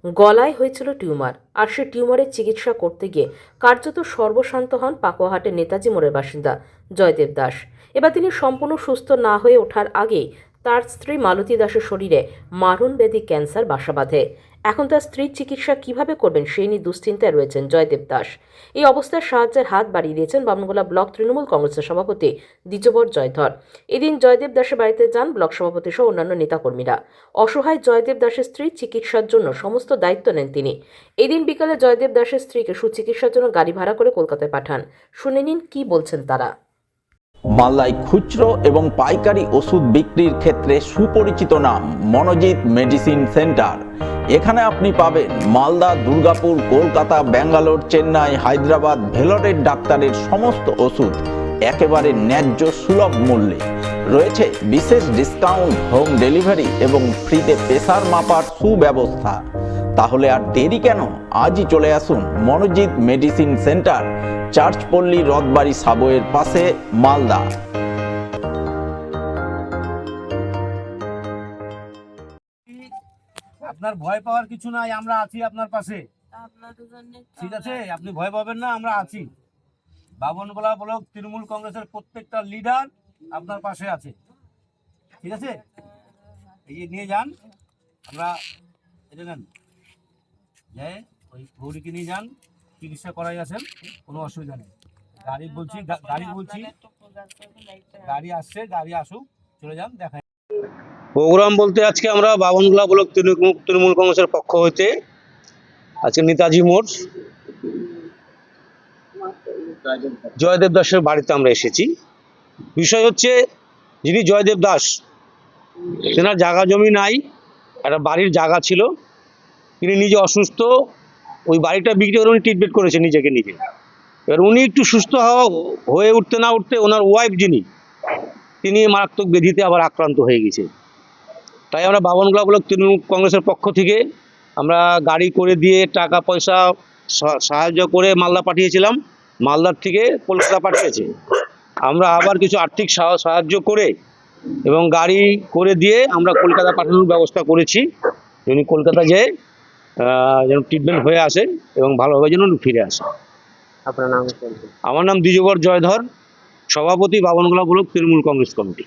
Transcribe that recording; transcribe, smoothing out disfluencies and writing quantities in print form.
গলায় হয়েছিল টিউমার, আর সে টিউমারের চিকিৎসা করতে গিয়ে কার্যত সর্বশান্ত হন পাকুয়াহাটের নেতাজি মোড়ের বাসিন্দা জয়দেব দাস। এবার তিনি সম্পূর্ণ সুস্থ না হয়ে ওঠার আগেই তার স্ত্রী মালতী দাসের শরীরে মারণব্যাধি ক্যান্সার বাসা বাঁধে। এখন তার স্ত্রীর চিকিৎসা কিভাবে করবেন সেই নিয়ে দুশ্চিন্তায় রয়েছেন জয়দেব দাস। এই অবস্থায় সাহায্যের হাত বাড়িয়ে দিয়েছেন বামনগোলা ব্লক তৃণমূল কংগ্রেসের সভাপতি দ্বিজবর জয়ধর। এদিন জয়দেব দাসের বাড়িতে যান ব্লক সভাপতি সহ অন্যান্য নেতাকর্মীরা। অসহায় জয়দেব দাসের স্ত্রীর চিকিৎসার জন্য সমস্ত দায়িত্ব নেন তিনি। এদিন বিকালে জয়দেব দাসের স্ত্রীকে সুচিকিৎসার জন্য গাড়ি ভাড়া করে কলকাতায় পাঠান। শুনে নিন কি বলছেন তারা। মালদায় খুচরো এবং পাইকারি ওষুধ বিক্রির ক্ষেত্রে সুপরিচিত নাম মনোজিৎ মেডিসিন সেন্টার। এখানে আপনি পাবেন মালদা, দুর্গাপুর, কলকাতা, ব্যাঙ্গালোর, চেন্নাই, হায়দ্রাবাদ, ভেলোরের ডাক্তারের সমস্ত ওষুধ একেবারে ন্যায্য সুলভ মূল্যে। রয়েছে বিশেষ ডিসকাউন্ট, হোম ডেলিভারি এবং ফ্রিতে প্রেসার মাপার সুব্যবস্থা। তাহলে আর দেরি কেন? আজই চলে আসুন মনোজিৎ মেডিসিন সেন্টার, চার্চপল্লী, রথবাড়ি সাবওয়ের পাশে, মালদা। আপনার ভয় পাওয়ার কিছু নাই, আমরা আছি আপনার পাশে। ঠিক আছে, আপনি ভয় পাবেন না, আমরা আছি। বামনগোলা ব্লক তৃণমূল কংগ্রেসের প্রত্যেকটা লিডার আপনার পাশে আছে। ঠিক আছে, এই যে নিয়ে যান, আমরা এটা নেন, যাই ওই গৌরীকে নিয়ে যান, চিকিৎসা করাই আছেন, কোনো অসুবিধা নেই। গাড়ি বলছি, গাড়ি আসছে, গাড়ি আসুক, চলে যান, দেখাই। প্রোগ্রাম বলতে আজকে আমরা বামনগোলা ব্লক তৃণমূল কংগ্রেসের পক্ষ হইতে আজকে নেতাজি মোড় জয়দেব দাসের বাড়িতে আমরা এসেছি। বিষয় হচ্ছে, যিনি জয়দেব দাস, তেনার জায়গা জমি নাই, একটা বাড়ির জায়গা ছিল, তিনি নিজে অসুস্থ, ওই বাড়িটা বিক্রি করে উনি ট্রিটমেন্ট করেছে নিজেকে নিজে। এবার উনি একটু সুস্থ হয়ে উঠতে না উঠতে ওনার ওয়াইফ যিনি, তিনি মারাত্মক ব্যাধিতে আবার আক্রান্ত হয়ে গেছে। তাই আমরা বামনগোলা ব্লক তৃণমূল কংগ্রেসের পক্ষ থেকে আমরা গাড়ি করে দিয়ে টাকা পয়সা সাহায্য করে মালদা পাঠিয়েছিলাম, মালদার থেকে কলকাতা পাঠিয়েছে। আমরা আবার কিছু আর্থিক সাহায্য করে এবং গাড়ি করে দিয়ে আমরা কলকাতা পাঠানোর ব্যবস্থা করেছি। উনি কলকাতা যেয়ে যেন ট্রিটমেন্ট হয়ে আসে এবং ভালোভাবে যেন ফিরে আসে। আপনার নাম? আমার নাম দ্বিজবর জয়ধর, সভাপতি বামনগোলা ব্লক তৃণমূল কংগ্রেস কমিটি।